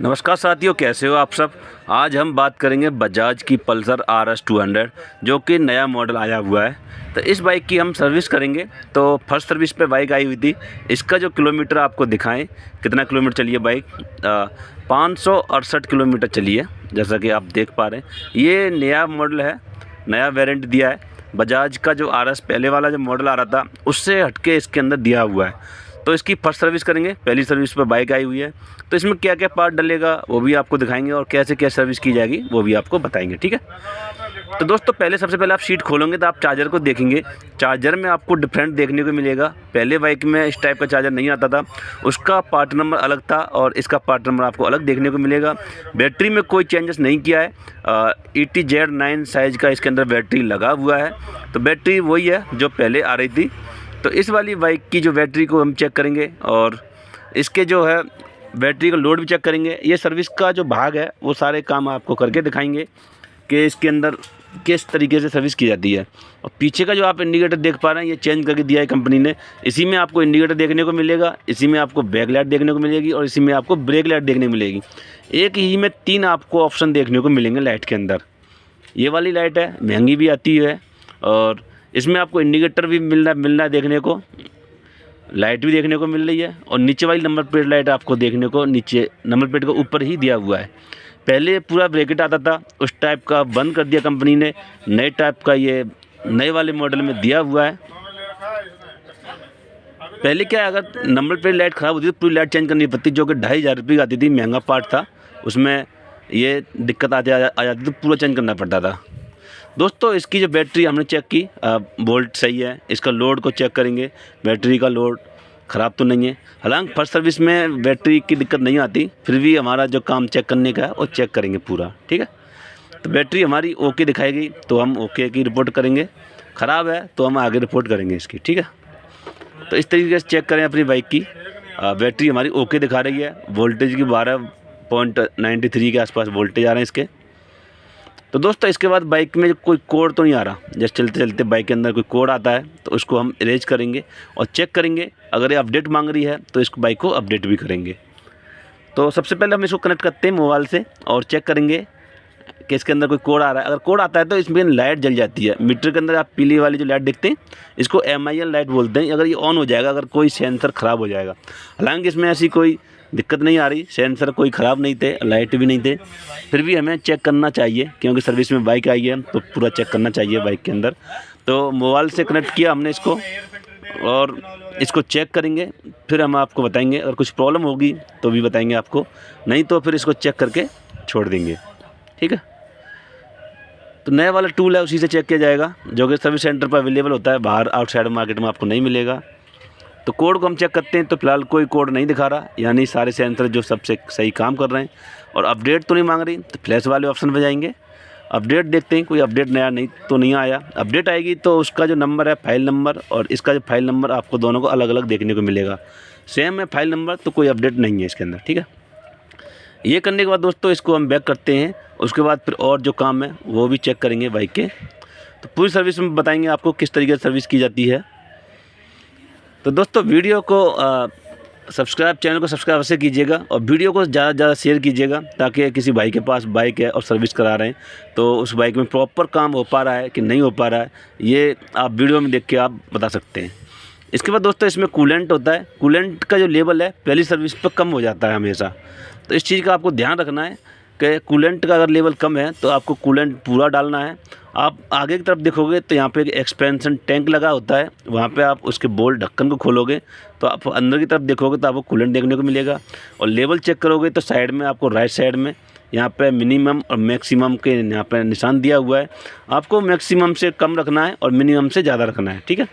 नमस्कार साथियों, कैसे हो आप सब। आज हम बात करेंगे बजाज की पल्सर RS 200 जो कि नया मॉडल आया हुआ है। तो इस बाइक की हम सर्विस करेंगे। तो फर्स्ट सर्विस पे बाइक आई हुई थी। इसका जो किलोमीटर आपको दिखाएं, कितना किलोमीटर चली है बाइक। 568 किलोमीटर चली है, जैसा कि आप देख पा रहे हैं। ये नया मॉडल है, नया वेरिएंट दिया है। बजाज का जो RS पहले वाला जो मॉडल आ रहा था उससे हटके इसके अंदर दिया हुआ है। तो इसकी फर्स्ट सर्विस करेंगे। पहली सर्विस पर बाइक आई हुई है, तो इसमें क्या क्या पार्ट डलेगा वो भी आपको दिखाएंगे और कैसे क्या सर्विस की जाएगी वो भी आपको बताएंगे, ठीक है। तो दोस्तों सबसे पहले आप शीट खोलोगे तो आप चार्जर को देखेंगे। चार्जर में आपको डिफरेंट देखने को मिलेगा। पहले बाइक में इस टाइप का चार्जर नहीं आता था, उसका पार्ट नंबर अलग था और इसका पार्ट नंबर आपको अलग देखने को मिलेगा। बैटरी में कोई चेंजेस नहीं किया है। ETZ9 साइज़ का इसके अंदर बैटरी लगा हुआ है। तो बैटरी वही है जो पहले आ रही थी। तो इस वाली बाइक की जो बैटरी को हम चेक करेंगे और इसके जो है बैटरी का लोड भी चेक करेंगे। ये सर्विस का जो भाग है वो सारे काम आपको करके दिखाएंगे कि इसके अंदर किस तरीके से सर्विस की जाती है। और पीछे का जो आप इंडिकेटर देख पा रहे हैं, ये चेंज करके दिया है कंपनी ने। इसी में आपको इंडिकेटर देखने को मिलेगा, इसी में आपको बैक लाइट देखने को मिलेगी और इसी में आपको ब्रेक लाइट देखने को मिलेगी। एक ही में 3 आपको ऑप्शन देखने को मिलेंगे लाइट के अंदर। ये वाली लाइट है, महंगी भी आती है और इसमें आपको इंडिकेटर भी मिलना है देखने को, लाइट भी देखने को मिल रही है। और नीचे वाली नंबर प्लेट लाइट आपको देखने को नीचे नंबर प्लेट के ऊपर ही दिया हुआ है। पहले पूरा ब्रैकेट आता था, उस टाइप का बंद कर दिया कंपनी ने। नए टाइप का ये नए वाले मॉडल में दिया हुआ है। पहले क्या है, अगर नंबर प्लेट लाइट ख़राब होती तो पूरी लाइट चेंज करनी पड़ती, जो कि 2500 रुपये की आती थी। महंगा पार्ट था, उसमें ये दिक्कत आ जाती तो पूरा चेंज करना पड़ता था। दोस्तों इसकी जो बैटरी हमने चेक की, वोल्ट सही है। इसका लोड को चेक करेंगे, बैटरी का लोड ख़राब तो नहीं है। हालांकि फर्स्ट सर्विस में बैटरी की दिक्कत नहीं आती, फिर भी हमारा जो काम चेक करने का है वो चेक करेंगे पूरा, ठीक है। तो बैटरी हमारी ओके दिखाएगी तो हम ओके की रिपोर्ट करेंगे, ख़राब है तो हम आगे रिपोर्ट करेंगे इसकी, ठीक है। तो इस तरीके से चेक करें अपनी बाइक की। बैटरी हमारी ओके दिखा रही है। वोल्टेज की 12.93 के आसपास वोल्टेज आ रहे हैं इसके। तो दोस्तों इसके बाद बाइक में कोई कोड तो नहीं आ रहा। जैसे चलते चलते बाइक के अंदर कोई कोड आता है तो उसको हम इरेज करेंगे और चेक करेंगे। अगर ये अपडेट मांग रही है तो इस बाइक को अपडेट भी करेंगे। तो सबसे पहले हम इसको कनेक्ट करते हैं मोबाइल से और चेक करेंगे कि इसके अंदर कोई कोड आ रहा है। अगर कोड आता है तो इसमें लाइट जल जाती है। मीटर के अंदर आप पीली वाली जो लाइट देखते हैं, इसको MIL लाइट बोलते हैं। अगर ये ऑन हो जाएगा, अगर कोई सेंसर ख़राब हो जाएगा। हालांकि इसमें ऐसी कोई दिक्कत नहीं आ रही, सेंसर कोई ख़राब नहीं थे, लाइट भी नहीं थे, फिर भी हमें चेक करना चाहिए क्योंकि सर्विस में बाइक आई है तो पूरा चेक करना चाहिए बाइक के अंदर। तो मोबाइल से कनेक्ट किया हमने इसको और इसको चेक करेंगे, फिर हम आपको बताएंगे। अगर कुछ प्रॉब्लम होगी तो भी बताएंगे आपको, नहीं तो फिर इसको चेक करके छोड़ देंगे, ठीक है। तो नया वाला टूल है, उसी से चेक किया जाएगा, जो कि सर्विस सेंटर पर अवेलेबल होता है। बाहर आउटसाइड मार्केट में आपको नहीं मिलेगा। तो कोड को हम चेक करते हैं तो फिलहाल कोई कोड नहीं दिखा रहा, यानी सारे सेंसर जो सबसे सही काम कर रहे हैं। और अपडेट तो नहीं मांग रही, तो फ्लैश वाले ऑप्शन पर जाएंगे, अपडेट देखते हैं कोई अपडेट नया नहीं आया। अपडेट आएगी तो उसका जो नंबर है फाइल नंबर और इसका जो फाइल नंबर आपको दोनों को अलग अलग देखने को मिलेगा। सेम है फाइल नंबर, तो कोई अपडेट नहीं है इसके अंदर, ठीक है। ये करने के बाद दोस्तों इसको हम बैक करते हैं। उसके बाद फिर और जो काम है वो भी चेक करेंगे बाइक के। तो पूरी सर्विस में बताएंगे आपको किस तरीके से सर्विस की जाती है। तो दोस्तों वीडियो को चैनल को सब्सक्राइब अवश्य कीजिएगा और वीडियो को ज़्यादा से ज़्यादा शेयर कीजिएगा, ताकि किसी भाई के पास बाइक है और सर्विस करा रहे हैं तो उस बाइक में प्रॉपर काम हो पा रहा है कि नहीं हो पा रहा है, ये आप वीडियो में देख के आप बता सकते हैं। इसके बाद दोस्तों इसमें कूलेंट होता है। कूलेंट का जो लेवल है पहली सर्विस पर कम हो जाता है हमेशा, तो इस चीज़ का आपको ध्यान रखना है कि कूलेंट का अगर लेवल कम है तो आपको कूलेंट पूरा डालना है। आप आगे की तरफ देखोगे तो यहाँ पे एक एक्सपेंशन टैंक लगा होता है, वहाँ पे आप उसके बोल्ट ढक्कन को खोलोगे तो आप अंदर की तरफ देखोगे तो आपको कूलेंट देखने को मिलेगा। और लेवल चेक करोगे तो साइड में आपको राइट साइड में यहाँ पे मिनिमम और मैक्सिमम के यहाँ पे निशान दिया हुआ है। आपको मैक्सिमम से कम रखना है और मिनिमम से ज़्यादा रखना है, ठीक है।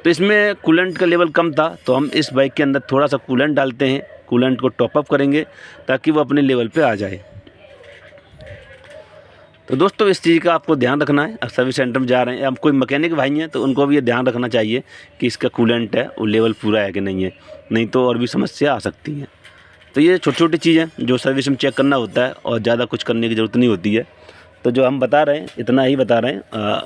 तो इसमें कूलेंट का लेवल कम था तो हम इस बाइक के अंदर थोड़ा सा कूलेंट डालते हैं, कूलेंट को टॉपअप करेंगे ताकि वो अपने लेवल पे आ जाए। तो दोस्तों इस चीज़ का आपको ध्यान रखना है। अब सर्विस सेंटर में जा रहे हैं, अब कोई मैकेनिक भाई हैं तो उनको भी ये ध्यान रखना चाहिए कि इसका कूलेंट है वो लेवल पूरा है कि नहीं है, नहीं तो और भी समस्या आ सकती हैं। तो ये छोटी छोटी चीज़ें जो सर्विस में चेक करना होता है और ज़्यादा कुछ करने की ज़रूरत नहीं होती है। तो जो हम बता रहे हैं इतना ही बता रहे हैं।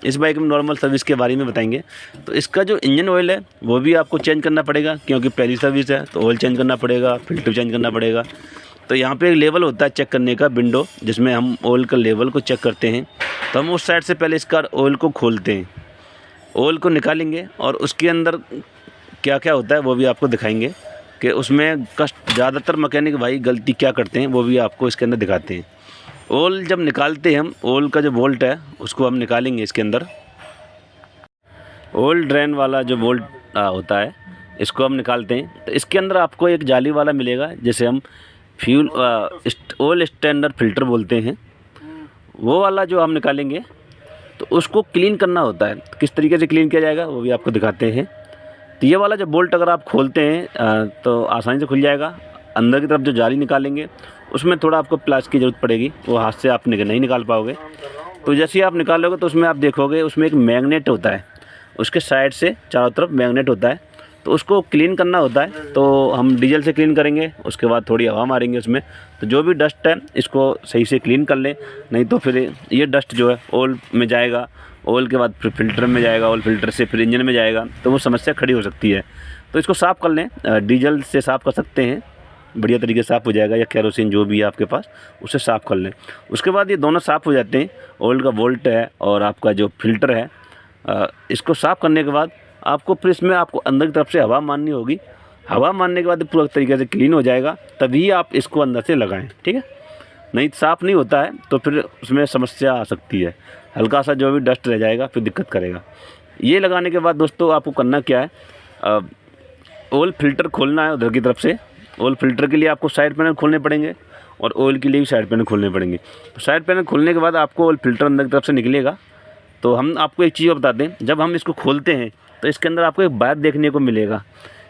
इस बाइक में नॉर्मल सर्विस के बारे में बताएंगे। तो इसका जो इंजन ऑयल है वो भी आपको चेंज करना पड़ेगा, क्योंकि पहली सर्विस है तो ऑयल चेंज करना पड़ेगा, फिल्टर चेंज करना पड़ेगा। तो यहाँ पे एक लेवल होता है चेक करने का विंडो, जिसमें हम ऑयल का लेवल को चेक करते हैं। तो हम उस साइड से पहले इसका ऑयल को खोलते हैं, ऑयल को निकालेंगे और उसके अंदर क्या क्या होता है वो भी आपको दिखाएंगे कि उसमें कष्ट ज़्यादातर मैकेनिक भाई गलती क्या करते हैं वो भी आपको इसके अंदर दिखाते हैं। ऑयल जब निकालते हैं हम, ऑयल का जो बोल्ट है उसको हम निकालेंगे इसके अंदर। ऑयल ड्रेन वाला जो बोल्ट होता है इसको हम निकालते हैं। तो इसके अंदर आपको एक जाली वाला मिलेगा, जैसे हम फ्यूल ऑयल स्टैंडर्ड फ़िल्टर बोलते हैं, वो वाला जो हम निकालेंगे। तो उसको क्लीन करना होता है, किस तरीके से क्लीन किया जाएगा वो भी आपको दिखाते हैं। तो ये वाला जो बोल्ट अगर आप खोलते हैं तो आसानी से खुल जाएगा। अंदर की तरफ जो जाली निकालेंगे उसमें थोड़ा आपको प्लास्टिक की ज़रूरत पड़ेगी, वो हाथ से आप नहीं निकाल पाओगे। तो जैसे ही आप निकालोगे तो उसमें आप देखोगे उसमें एक मैग्नेट होता है, उसके साइड से चारों तरफ मैग्नेट होता है। तो उसको क्लीन करना होता है। तो हम डीजल से क्लीन करेंगे, उसके बाद थोड़ी हवा मारेंगे उसमें, तो जो भी डस्ट है इसको सही से क्लीन कर लें, नहीं तो फिर ये डस्ट जो है ऑयल में जाएगा, ऑयल के बाद फिर फिल्टर में जाएगा, ऑयल फिल्टर से फिर इंजन में जाएगा, तो वो समस्या खड़ी हो सकती है। तो इसको साफ़ कर लें, डीजल से साफ़ कर सकते हैं, बढ़िया तरीके से साफ़ हो जाएगा, या केरोसिन जो भी है आपके पास उससे साफ़ कर लें। उसके बाद ये दोनों साफ़ हो जाते हैं, ऑयल का बोल्ट है और आपका जो फिल्टर है। इसको साफ़ करने के बाद आपको फिर इसमें आपको अंदर की तरफ से हवा मारनी होगी। हवा मारने के बाद पूरा तरीके से क्लीन हो जाएगा, तभी आप इसको अंदर से लगाएं, ठीक है। नहीं साफ़ नहीं होता है तो फिर उसमें समस्या आ सकती है, हल्का सा जो भी डस्ट रह जाएगा फिर दिक्कत करेगा। ये लगाने के बाद दोस्तों आपको करना क्या है, ऑयल फ़िल्टर खोलना है उधर की तरफ से। ऑयल फ़िल्टर के लिए आपको साइड पैनल खोलने पड़ेंगे और ऑयल के लिए भी साइड पैनल खोलने पड़ेंगे। तो साइड पैनल खोलने के बाद आपको ऑयल फ़िल्टर अंदर की तरफ से निकलेगा। तो हम आपको एक चीज़ बता दें, जब हम इसको खोलते हैं तो इसके अंदर आपको एक वायर देखने को मिलेगा।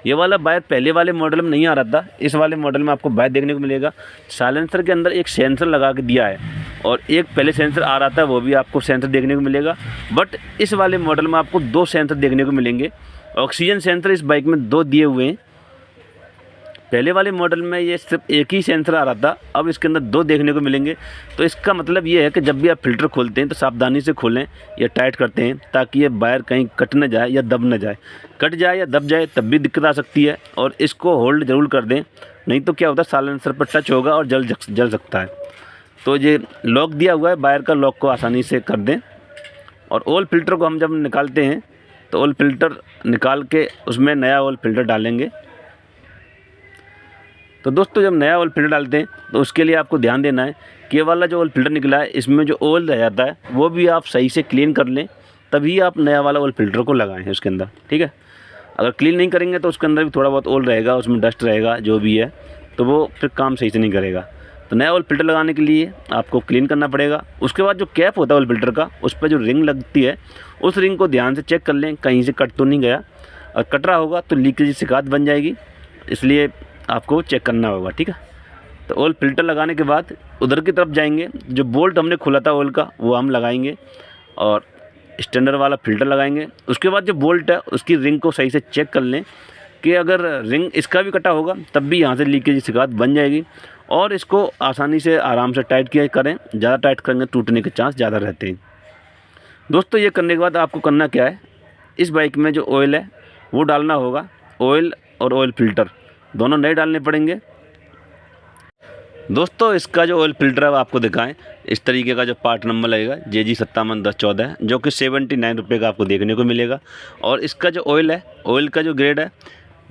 ये वाला वायर पहले वाले मॉडल में नहीं आ रहा था, इस वाले मॉडल में आपको वायर देखने को मिलेगा। साइलेंसर के अंदर एक सेंसर लगा के दिया है और एक पहले सेंसर आ रहा था, वो भी आपको सेंसर देखने को मिलेगा। बट इस वाले मॉडल में आपको 2 सेंसर देखने को मिलेंगे। ऑक्सीजन सेंसर इस बाइक में 2 दिए हुए हैं। पहले वाले मॉडल में ये सिर्फ एक ही सेंसर आ रहा था, अब इसके अंदर 2 देखने को मिलेंगे। तो इसका मतलब ये है कि जब भी आप फ़िल्टर खोलते हैं तो सावधानी से खोलें या टाइट करते हैं, ताकि ये वायर कहीं कट न जाए या दब न जाए। कट जाए या दब जाए तब भी दिक्कत आ सकती है, और इसको होल्ड ज़रूर कर दें, नहीं तो क्या होता है साइलेंसर पर टच होगा और जल सकता है। तो ये लॉक दिया हुआ है, वायर का लॉक को आसानी से कर दें। और ऑयल फ़िल्टर को हम जब निकालते हैं तो ऑयल फ़िल्टर निकाल के उसमें नया ऑयल फ़िल्टर डालेंगे। तो दोस्तों जब नया ऑयल फ़िल्टर डालते हैं तो उसके लिए आपको ध्यान देना है कि ये वाला जो ऑयल फ़िल्टर निकला है इसमें जो ऑयल रह जाता है वो भी आप सही से क्लीन कर लें, तभी आप नया वाला ऑयल फ़िल्टर को लगाएं उसके अंदर, ठीक है। अगर क्लीन नहीं करेंगे तो उसके अंदर भी थोड़ा बहुत ऑयल रहेगा, उसमें डस्ट रहेगा जो भी है, तो वो फिर काम सही से नहीं करेगा। तो नया ऑयल फ़िल्टर लगाने के लिए आपको क्लीन करना पड़ेगा। उसके बाद जो कैप होता है ऑयल फ़िल्टर का, उस पर जो रिंग लगती है उस रिंग को ध्यान से चेक कर लें कहीं से कट तो नहीं गया। और कट रहा होगा तो लीकेज की शिकायत बन जाएगी, इसलिए आपको चेक करना होगा, ठीक है। तो ऑयल फ़िल्टर लगाने के बाद उधर की तरफ जाएंगे, जो बोल्ट हमने खोला था ऑयल का वो हम लगाएंगे और स्टैंडर्ड वाला फ़िल्टर लगाएंगे। उसके बाद जो बोल्ट है उसकी रिंग को सही से चेक कर लें कि अगर रिंग इसका भी कटा होगा तब भी यहाँ से लीकेज की शिकायत बन जाएगी, और इसको आसानी से आराम से टाइट किया करें। ज़्यादा टाइट करेंगे टूटने के चांस ज़्यादा रहते हैं। दोस्तों ये करने के बाद आपको करना क्या है, इस बाइक में जो ऑयल है वो डालना होगा। ऑयल और ऑयल फ़िल्टर दोनों नए डालने पड़ेंगे। दोस्तों इसका जो ऑयल फ़िल्टर है वो आपको दिखाएं, इस तरीके का जो पार्ट नंबर लगेगा JG571014, जो कि 79 रुपये का आपको देखने को मिलेगा। और इसका जो ऑयल है, ऑयल का जो ग्रेड है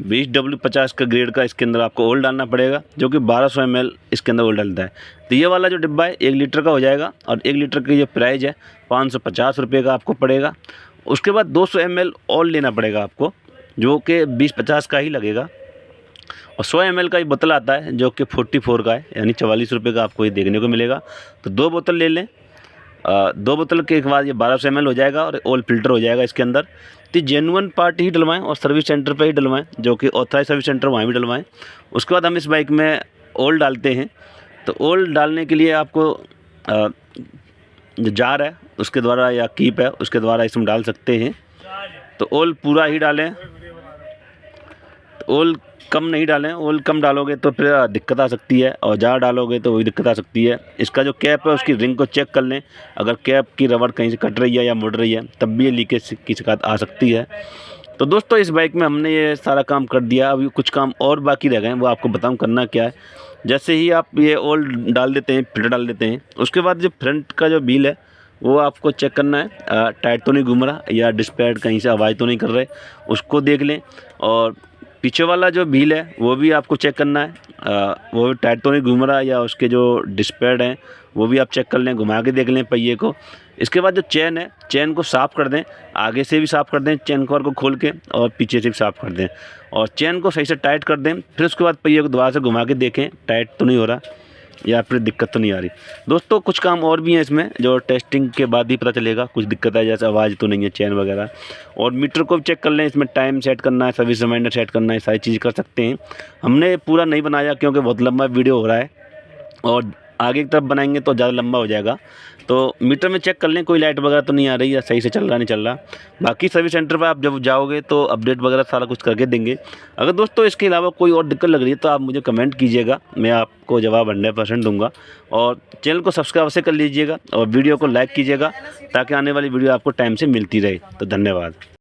20W50 का ग्रेड का इसके अंदर आपको ऑयल डालना पड़ेगा, जो कि 1200 ml इसके अंदर ऑयल डलता है। तो ये वाला जो डिब्बा है 1 लीटर का हो जाएगा, और 1 लीटर की जो प्राइस है 550 रुपये का आपको पड़ेगा। उसके बाद 200 ml ऑयल लेना पड़ेगा आपको, जो कि 20-50 का ही लगेगा। और 100 ml का ही बोतल आता है जो कि 44 का है, यानी 44 रुपये का आपको ये देखने को मिलेगा। तो 2 बोतल ले लें, 2 बोतल के बाद ये 1200 ml हो जाएगा और ऑयल फ़िल्टर हो जाएगा इसके अंदर। तो जेन्युइन पार्ट ही डलवाएं और सर्विस सेंटर पे ही डलवाएं, जो कि ऑथराइज सर्विस सेंटर वहाँ भी डलवाएं। उसके बाद हम इस बाइक में ऑयल डालते हैं। तो ऑयल डालने के लिए आपको जो जार है उसके द्वारा या कीप है उसके द्वारा इसमें डाल सकते हैं। तो ऑयल पूरा ही डालें, ऑयल कम नहीं डालें। ऑयल कम डालोगे तो फिर दिक्कत आ सकती है, और ज़्यादा डालोगे तो वही दिक्कत आ सकती है। इसका जो कैप है उसकी रिंग को चेक कर लें, अगर कैप की रबड़ कहीं से कट रही है या मुड़ रही है तब भी ये लीकेज की शिकायत आ सकती है। तो दोस्तों इस बाइक में हमने ये सारा काम कर दिया, अभी कुछ काम और बाकी रह गए हैं, वो आपको बताऊँ करना क्या है। जैसे ही आप ये ऑयल डाल देते हैं, फिल्टर डाल देते हैं, उसके बाद जो फ्रंट का जो व्हील है वो आपको चेक करना है, टायर तो नहीं घूम रहा या डिस्पैड कहीं से आवाज़ तो नहीं कर रहे, उसको देख लें। और पीछे वाला जो व्हील है वो भी आपको चेक करना है, वो टायर तो नहीं घूम रहा या उसके जो डिस्पैड हैं वो भी आप चेक कर लें, घुमा के देख लें पहिए को। इसके बाद जो चेन है, चेन को साफ़ कर दें, आगे से भी साफ़ कर दें चेन कवर को खोल के, और पीछे से भी साफ़ कर दें, और चेन को सही से टाइट कर दें। फिर उसके बाद पहिए को दोबारा से घुमा के देखें टाइट तो नहीं हो रहा या फिर दिक्कत तो नहीं आ रही। दोस्तों कुछ काम और भी हैं इसमें जो टेस्टिंग के बाद ही पता चलेगा, कुछ दिक्कत है जैसे आवाज़ तो नहीं है चेन वगैरह। और मीटर को भी चेक कर लें, इसमें टाइम सेट करना है, सर्विस रिमाइंडर सेट करना है, सारी चीज़ कर सकते हैं। हमने पूरा नहीं बनाया क्योंकि बहुत लंबा वीडियो हो रहा है और आगे की तरफ बनाएंगे तो ज़्यादा लंबा हो जाएगा। तो मीटर में चेक कर लें कोई लाइट वगैरह तो नहीं आ रही या सही से चल रहा नहीं चल रहा। बाकी सर्विस सेंटर पर आप जब जाओगे तो अपडेट वगैरह सारा कुछ करके देंगे। अगर दोस्तों इसके अलावा कोई और दिक्कत लग रही है तो आप मुझे कमेंट कीजिएगा, मैं आपको जवाब 100% दूँगा। और चैनल को सब्सक्राइब अवश्य कर लीजिएगा और वीडियो को लाइक कीजिएगा ताकि आने वाली वीडियो आपको टाइम से मिलती रहे। तो धन्यवाद।